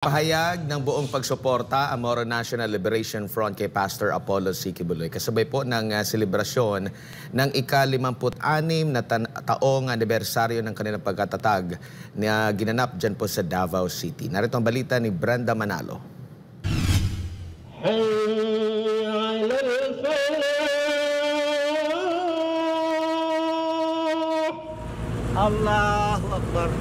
Pahayag ng buong pagsuporta ang Moro National Liberation Front kay Pastor Apollo C. Quiboloy kasabay po ng selebrasyon ng ika-56 na taong anibersaryo ng kanilang pagkatatag na ginanap dyan po sa Davao City. Narito ang balita ni Brenda Manalo. Allahu Akbar.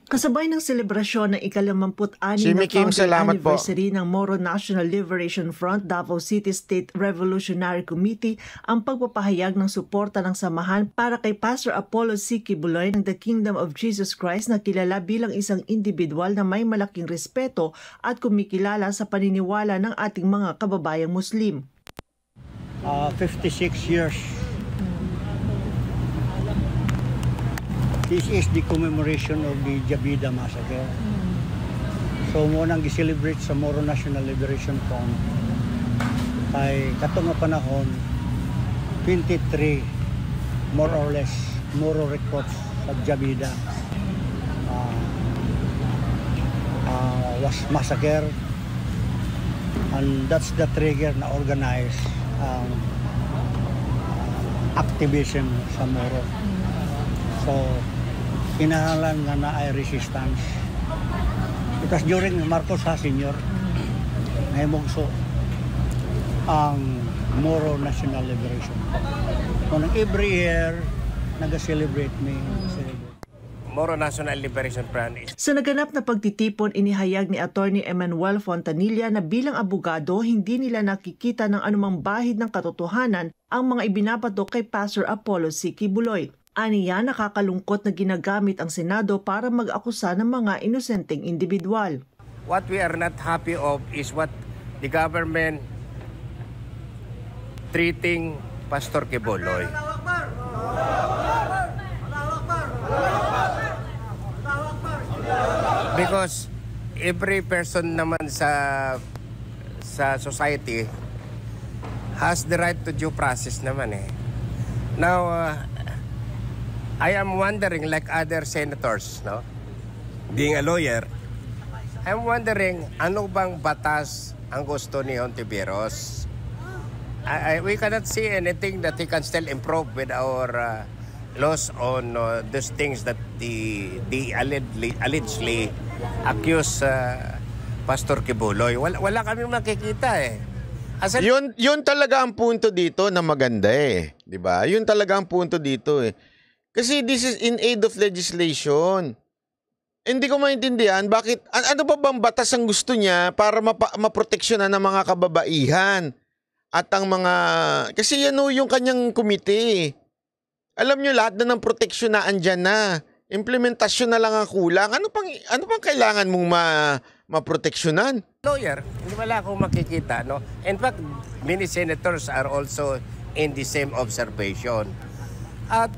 Kasabay ng selebrasyon ng ika-56 na founding anniversary ng Moro National Liberation Front Davao City State Revolutionary Committee ang pagpapahayag ng suporta ng samahan para kay Pastor Apollo C. Quiboloy ng The Kingdom of Jesus Christ na kilala bilang isang individual na may malaking respeto at kumikilala sa paniniwala ng ating mga kababayang Muslim. 56 years. This is the commemoration of the Jabida Massacre. So mo nang gi-celebrate sa Moro National Liberation Front kay katong nga panahon 23 more or less Moro recruits sa Jabida was massacre, and that's the trigger na organize activism sa Moro. So kinahalan nga na ay resistance. Because during Marcos ha, Senior, nahimugso ang Moro National Liberation. So every year, nag-celebrate me. Moro National Liberation Front is... Sa naganap na pagtitipon, inihayag ni Attorney Emmanuel Fontanilla na bilang abogado, hindi nila nakikita ng anumang bahid ng katotohanan ang mga ibinabato kay Pastor Apollo C. Quiboloy. Aniya, nakakalungkot na ginagamit ang Senado para mag-akusa ng mga inosenteng individual. What we are not happy of is what the government treating Pastor Quiboloy. Because every person naman sa society has the right to due process naman eh. Now, I am wondering, like other senators, no? Being a lawyer, I'm wondering, ano bang batas ang gusto ni Hontiveros? We cannot see anything that he can still improve with our laws on those things that the allegedly accused Pastor Quiboloy. Wala kami makikita eh. Yun talaga ang punto dito na maganda eh. Diba? Yun talaga ang punto dito eh. Kasi this is in aid of legislation. Hindi ko maintindihan bakit, ano ba bang batas ang gusto niya para maproteksyonan ng mga kababaihan at ang mga, kasi yan o yung kanyang komite. Alam nyo lahat na ng proteksyon na andyan na. Implementasyon na lang ang kulang. Ano pang kailangan mong maproteksyonan? Lawyer, hindi wala akong makikita. No? In fact, many senators are also in the same observation. At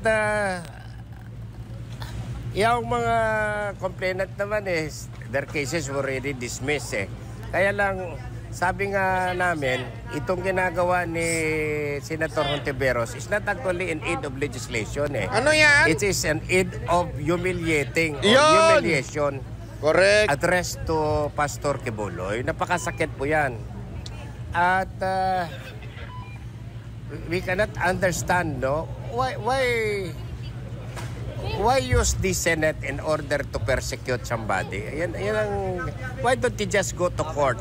yung mga complainant naman their cases were already dismissed eh. Kaya lang, sabi nga namin, itong ginagawa ni Senator Hontiveros is not actually an aid of legislation eh. Ano yan? It is an aid of humiliating or humiliation. Correct. Addressed to Pastor Quiboloy. Napakasakit po yan. At we cannot understand, no? Why use the Senate in order to persecute somebody? Why don't you just go to court?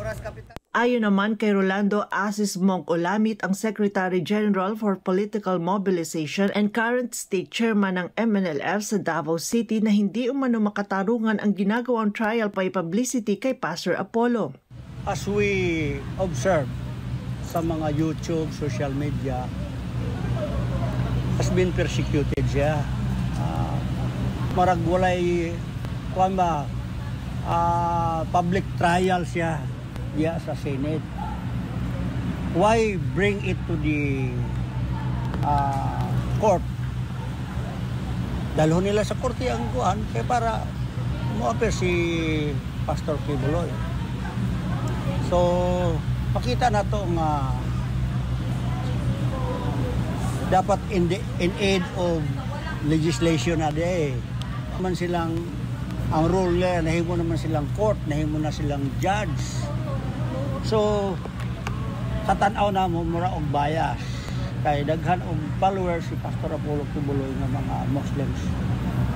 Ayon naman kay Rolando Asis Monk Olamit, ang Secretary General for Political Mobilization and current State Chairman ng MNLF sa Davao City, na hindi umano makatarungan ang ginagawang trial by publicity kay Pastor Apollo. As we observe sa mga YouTube, social media, has been persecuted siya. Marag walay public trial siya sa Senate. Why bring it to the court? Dalhon nila sa korte ang kuhan kaya para mo-appear si Pastor Quiboloy. So, makita na to nga dapat in aid of legislation na day. Man silang Ang role nila, nahimo naman silang court, nahimo na silang judge. So, katanaw na mo mura og bias. Kay daghan og followers si Pastor Apollo Kibuloy nga mga Muslims.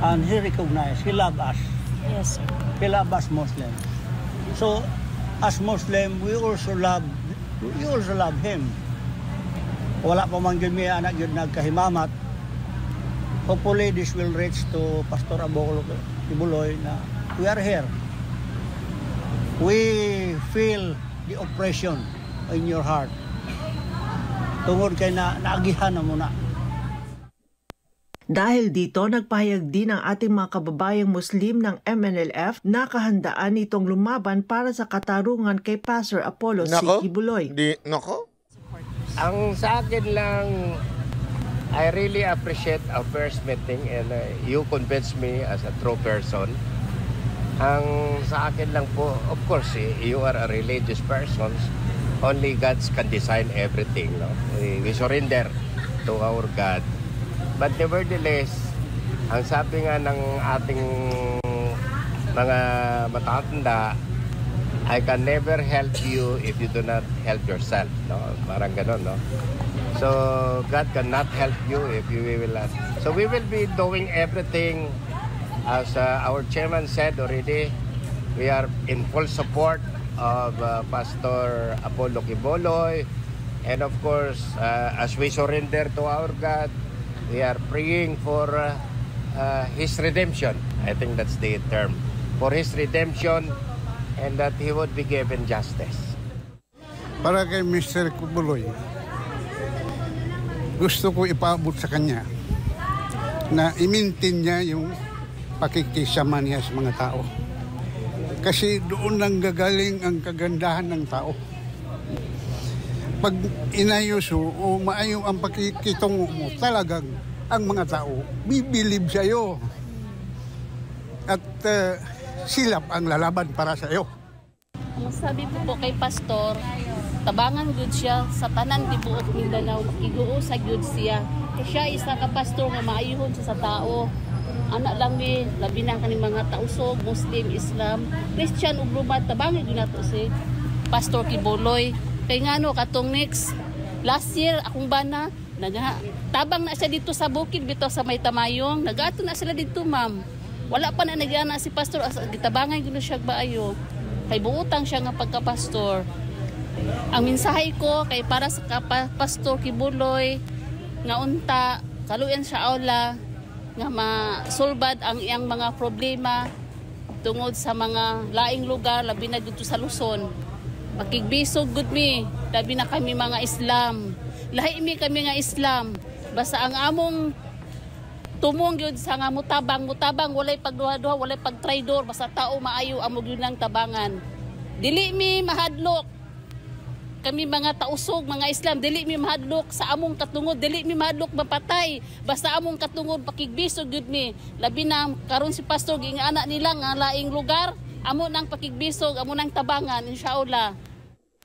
And he recognized, he love us. Yes, sir. He love us Muslims. So, as Muslim, we also love him. Wala pa man gyud mi anak gyud nagkahimamat. Hopefully this will reach to Pastor Apollo Kibuloy na we are here. We feel the oppression in your heart. Tungod kay naagihan na muna. Dahil dito, nagpahayag din ang ating mga kababayang Muslim ng MNLF na kahandaan itong lumaban para sa katarungan kay Pastor Apollo C. Kibuloy. Nako? Ang sa akin lang, I really appreciate our first meeting and you convinced me as a true person. Ang sa akin lang po, of course, you are a religious person. Only God can design everything. No? We surrender to our God. But nevertheless, ang sabi nga ng ating mga matatanda, I can never help you if you do not help yourself. No? Parang ganun, no? So, God cannot help you if you will not. So, we will be doing everything as our chairman said already. We are in full support of Pastor Apollo Kibuloy. And of course, as we surrender to our God, we are praying for His redemption. I think that's the term. For His redemption and that He would be given justice. Para kay Mr. Kibuloy, gusto ko ipaabot sa kanya na i-maintain niya yung pakikisama niya sa mga tao. Kasi doon nang gagaling ang kagandahan ng tao. Pag inayos o maayo ang pakikitungo mo, talagang ang mga tao bibilib sa iyo. At silap ang lalaban para sa iyo. Ang sabi po kay Pastor, tabangan gud siya sa tanan tibuok Mindanao, makiguo sa gud siya. Kaya siya isa ka pastor nga maayuhon siya sa tao. Anak lang mi, labi na kaning mga tausog, Muslim, Islam, Christian ug lumad, tabangan gud nato si Pastor Kibuloy. Kay ngano katong next last year akong bana tabang na siya dito sa bukid bitaw sa May Tamayong, nagato na sila dito, ma'am. Wala pa na nagyana si pastor, gitabangan gud siya baayo. Kay buutang siya nga pagka-pastor. Ang mensahe ko kay para sa Pastor Kibuloy nga unta kaluyan sa aula nga masulbad ang iyang mga problema tungod sa mga laing lugar labi na dito sa Luzon. Makigbisog gud mi, labi na kami mga Islam. Lahi mi kami nga Islam. Basta ang among tumong gyud sa nga mutabang walay pagduha-duha, walay pagtraidor, basta tao maayo amo gyud nang tabangan. Dili mi mahadlok kami mga tausog, mga Islam, dili mi mahadlok sa among katungod, dili mi mahadlok mapatay, basta among katungod pakigbisog gyud mi. Labi na karon si pastor giingana nila nga laing lugar, amo nang pakigbisog, amo nang tabangan insyaallah.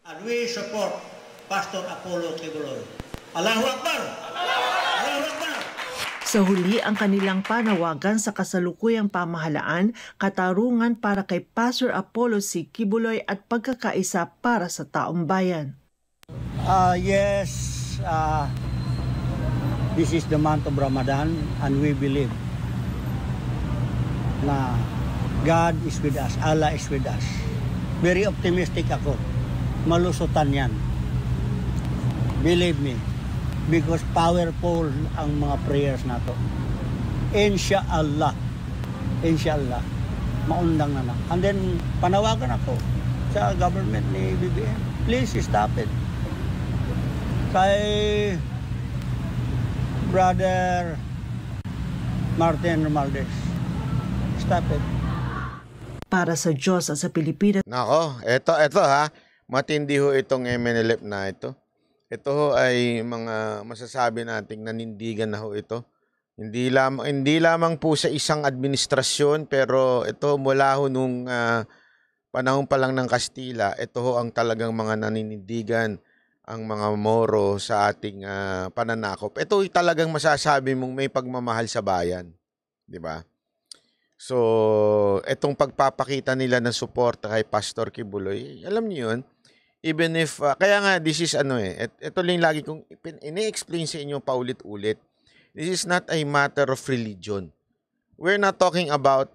And we support Pastor Apollo Kibuloy. Allahu Akbar! Allahu Akbar! Sa huli ang kanilang panawagan sa kasalukuyang pamahalaan, katarungan para kay Pastor Apollo C. Kibuloy at pagkakaisa para sa taong bayan. Yes, this is the month of Ramadan and we believe na God is with us, Allah is with us. Very optimistic ako. Malusutan yan. Believe me. Because powerful ang mga prayers nato. Inshallah. Inshallah. Maundang na. And then, panawagan ako sa government ni BBM. Please stop it. Kay Brother Martin Romualdez. Stop it. Para sa Diyos at sa Pilipinas. Nako, eto ha. Matindi ho itong MNLF na ito. Ito ho ay mga masasabi nating nanindigan na ho ito. Hindi lamang po sa isang administrasyon, pero ito mula ho nung panahon pa lang ng Kastila, ito ho ang talagang mga naninindigan, ang mga Moro sa ating pananakop. Ito talagang masasabi mong may pagmamahal sa bayan, di ba? So, etong pagpapakita nila ng suporta kay Pastor Kibuloy, alam niyo yun, even if, kaya nga, this is ito lang lagi kong ini-explain sa inyo paulit-ulit. This is not a matter of religion. We're not talking about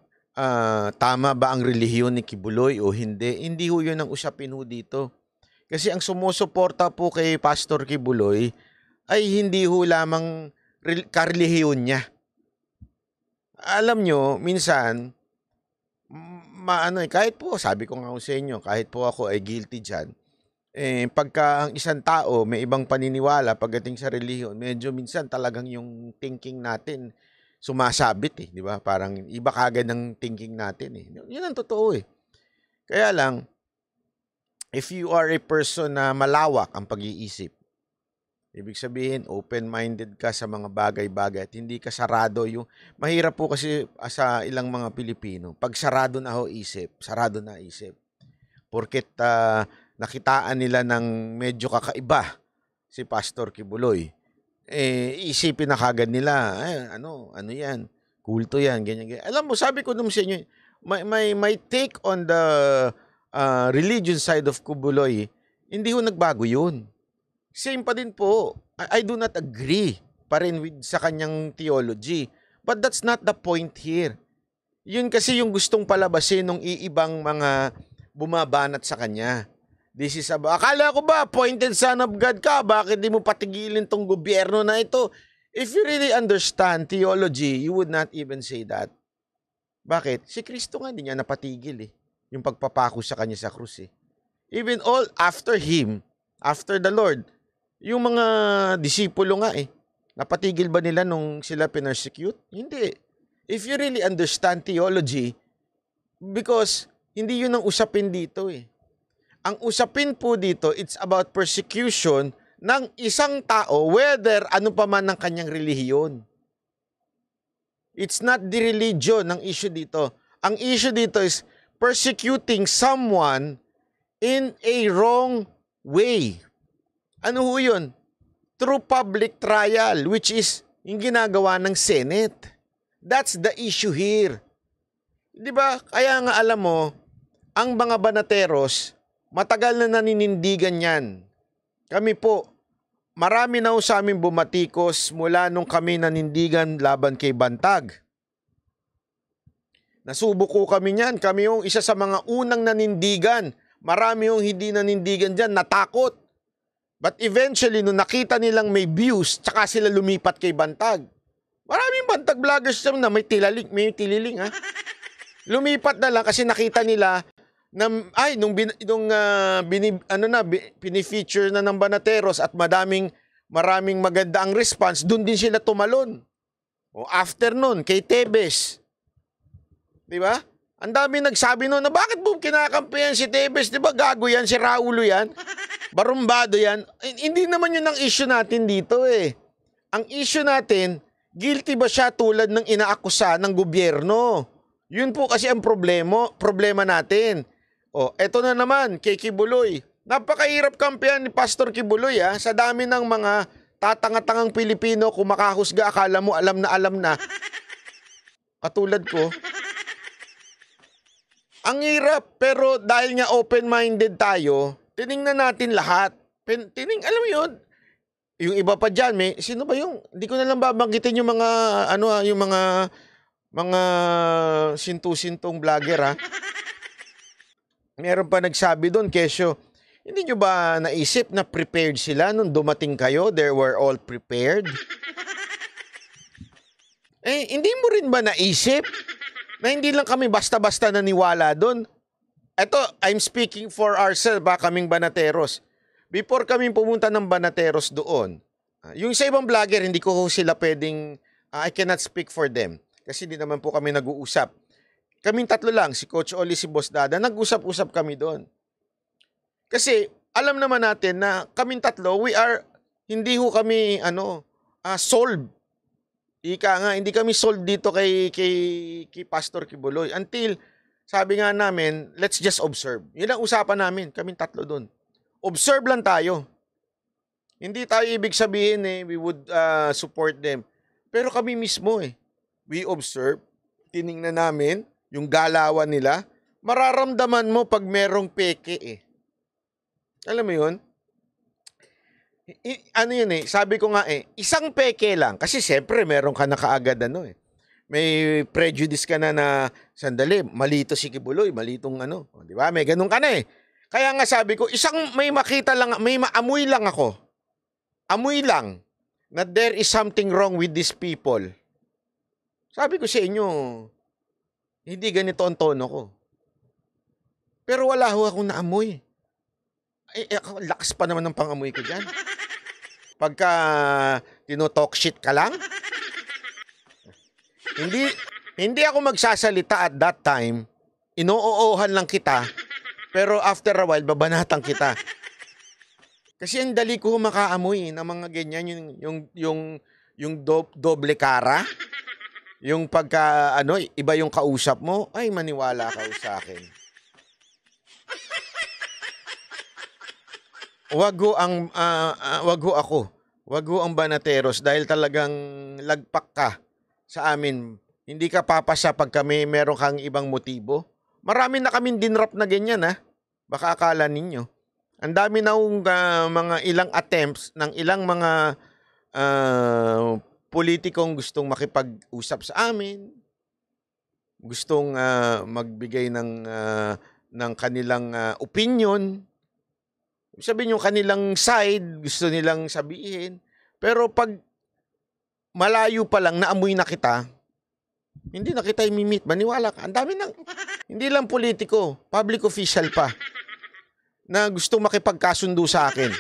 tama ba ang relihiyon ni Kibuloy o hindi. Hindi ho yun ang usapin ho dito. Kasi ang sumusuporta po kay Pastor Kibuloy ay hindi ho lamang karelihiyon niya. Alam nyo, minsan, kahit po, sabi ko nga sa inyo, kahit po ako ay guilty dyan, pagka ang isang tao may ibang paniniwala pagdating sa relihiyon, medyo minsan talagang yung thinking natin sumasabit di ba? Parang iba kagad ng thinking natin Yun ang totoo Kaya lang, if you are a person na malawak ang pag-iisip, ibig sabihin, open-minded ka sa mga bagay-bagay at hindi ka sarado. Mahirap po kasi sa ilang mga Pilipino, pag sarado na isip, sarado na isip. Porket nakitaan nila ng medyo kakaiba si Pastor Kibuloy, isipin na kagad nila, ano yan, kulto yan, ganyan. Alam mo, sabi ko naman sa inyo, my take on the religion side of Kibuloy, hindi ho nagbago yun. Same pa din po. I do not agree pa rin sa kanyang theology. But that's not the point here. Yun kasi yung gustong palabasin ng iibang mga bumabanat sa kanya. This is akala ko ba, appointed son of God ka? Bakit di mo patigilin tong gobyerno na ito? If you really understand theology, you would not even say that. Bakit? Si Kristo nga hindi niya napatigil yung pagpapako sa kanya sa krus Even all after him, after the Lord, yung mga disipulo nga napatigil ba nila nung sila pinersecute? Hindi. If you really understand theology, because hindi yun ang usapin dito Ang usapin po dito, it's about persecution ng isang tao, whether ano pa man ang kanyang relihiyon. It's not the religion ang issue dito. Ang issue dito is persecuting someone in a wrong way. Ano ho yun? Through public trial, which is yung ginagawa ng Senate. That's the issue here. Di ba? Kaya nga alam mo, ang mga banateros, matagal na naninindigan yan. Kami po, marami na sa amin bumatikos mula nung kami nanindigan laban kay Bantag. Nasubok ko kami niyan. Kami yung isa sa mga unang nanindigan. Marami yung hindi nanindigan dyan, natakot. But eventually, nung nakita nilang may views, tsaka sila lumipat kay Bantag. Maraming Bantag vloggers na may tililing Lumipat na lang kasi nakita nila na pinifeature na ng Banateros at maraming maganda ang response, doon din sila tumalon. O after nun, kay Tebes. Di ba? Ang dami nagsabi noon na bakit mo kinakampihan si Tebes? Di ba gago yan, si Raulo yan? Barumbado yan. Hindi naman yun ang issue natin dito Ang issue natin, guilty ba siya tulad ng inaakusa ng gobyerno? Yun po kasi ang problema natin. Eto na naman, kay Kibuloy. Napakahirap kampihan ni Pastor Kibuloy sa dami ng mga tatanga-tangang Pilipino, kung makahusga, akala mo alam na. Katulad ko. Ang hirap, pero dahil nga open-minded tayo, tiningnan natin lahat. Alam mo yun? Yung iba pa dyan, sino ba yung, hindi ko na lang babanggitin yung mga, yung mga sintu-sintong vlogger Meron pa nagsabi doon, Kesyo, hindi nyo ba naisip na prepared sila nung dumating kayo? They were all prepared. Hindi mo rin ba naisip na hindi lang kami basta-basta naniwala doon? Ito, I'm speaking for ourselves, kaming Banateros. Before kami pumunta ng Banateros doon, yung sa ibang vlogger, hindi ko sila pwedeng, I cannot speak for them. Kasi hindi naman po kami nag-uusap. Kaming tatlo lang, si Coach Oli, si Boss Dada, nag-usap-usap kami doon. Kasi alam naman natin na kaming tatlo, hindi ho kami sold. Ika nga, hindi kami sold dito kay Pastor Kibuloy. Until, sabi nga namin, let's just observe. Yun ang usapan namin, kaming tatlo doon. Observe lang tayo. Hindi tayo ibig sabihin we would support them. Pero kami mismo we observe. tiningnan namin, yung galawan nila, mararamdaman mo pag merong peke eh. Alam mo yun? Ano yun eh, sabi ko nga eh, isang peke lang. Kasi siyempre meron ka na kaagad ano eh. May prejudice ka na sandali, malito si Kibuloy, malitong ano. Di ba? May ganun ka na eh. Kaya nga sabi ko, may makita lang, may maamoy lang ako. Amoy lang na there is something wrong with these people. Sabi ko sa inyo, hindi ganito ang tono ko. Pero wala ho akong naamoy. Lakas pa naman ng pangamoy ko dyan. Pagka tinotalk shit ka lang. Hindi ako magsasalita at that time. Inoohan lang kita. Pero after a while, babanatan kita. Kasi ang dali ko makaamoy ng mga ganyan. Yung doble cara. Yung pagka, iba yung kausap mo. Ay, maniwala ka sa akin. Wag ho ang Banateros dahil talagang lagpak ka sa amin. Hindi ka papasa pag meron kang ibang motibo. Marami na kaming dinrap na ganyan ha. Baka akala ninyo. Ang dami na mga ilang attempts ng ilang mga politikong gustong makipag-usap sa amin. Gustong magbigay ng kanilang opinion. Sabihin yung kanilang side, gusto nilang sabihin. Pero pag malayo pa lang, naamoy na kita, hindi na kita imimit. Maniwala ka. Ang dami hindi lang politiko, public official pa, na gustong makipagkasundo sa akin.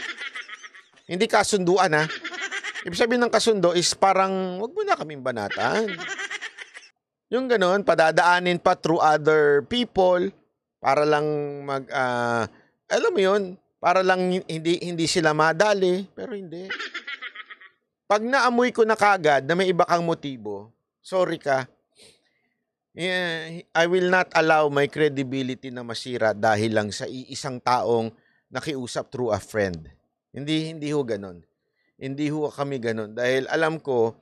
Hindi kasunduan ha. Ibig sabihin ng kasundo is parang, wag mo na kaming banatan. Yung ganon, padadaanin pa through other people, para lang alam mo yun, para lang hindi sila madali, pero hindi. Pag naamoy ko na kagad na may iba kang motibo, sorry ka. I will not allow my credibility na masira dahil lang sa isang taong nakiusap through a friend. Hindi ho ganon. Hindi ho kami ganon. Dahil alam ko,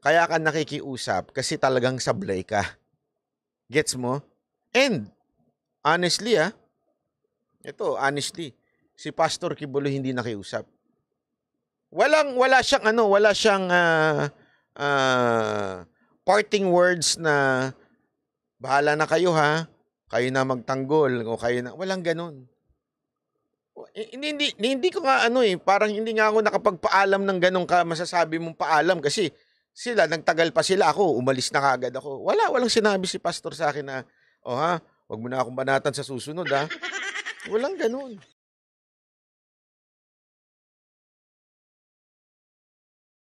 kaya ka nakikiusap kasi talagang sablay ka. Gets mo? And, honestly honestly, si Pastor Kibuloy hindi nakiusap. Wala siyang parting words na bahala na kayo ha, kayo na magtanggol o kayo na, walang ganun. Hindi ko nga parang hindi nga ako nakapagpaalam ng ganun ka masasabi mong paalam kasi sila nagtagal pa sila, ako umalis na kagad ako. Walang sinabi si Pastor sa akin na wag mo na akong banatan sa susunod ha. Walang ganun.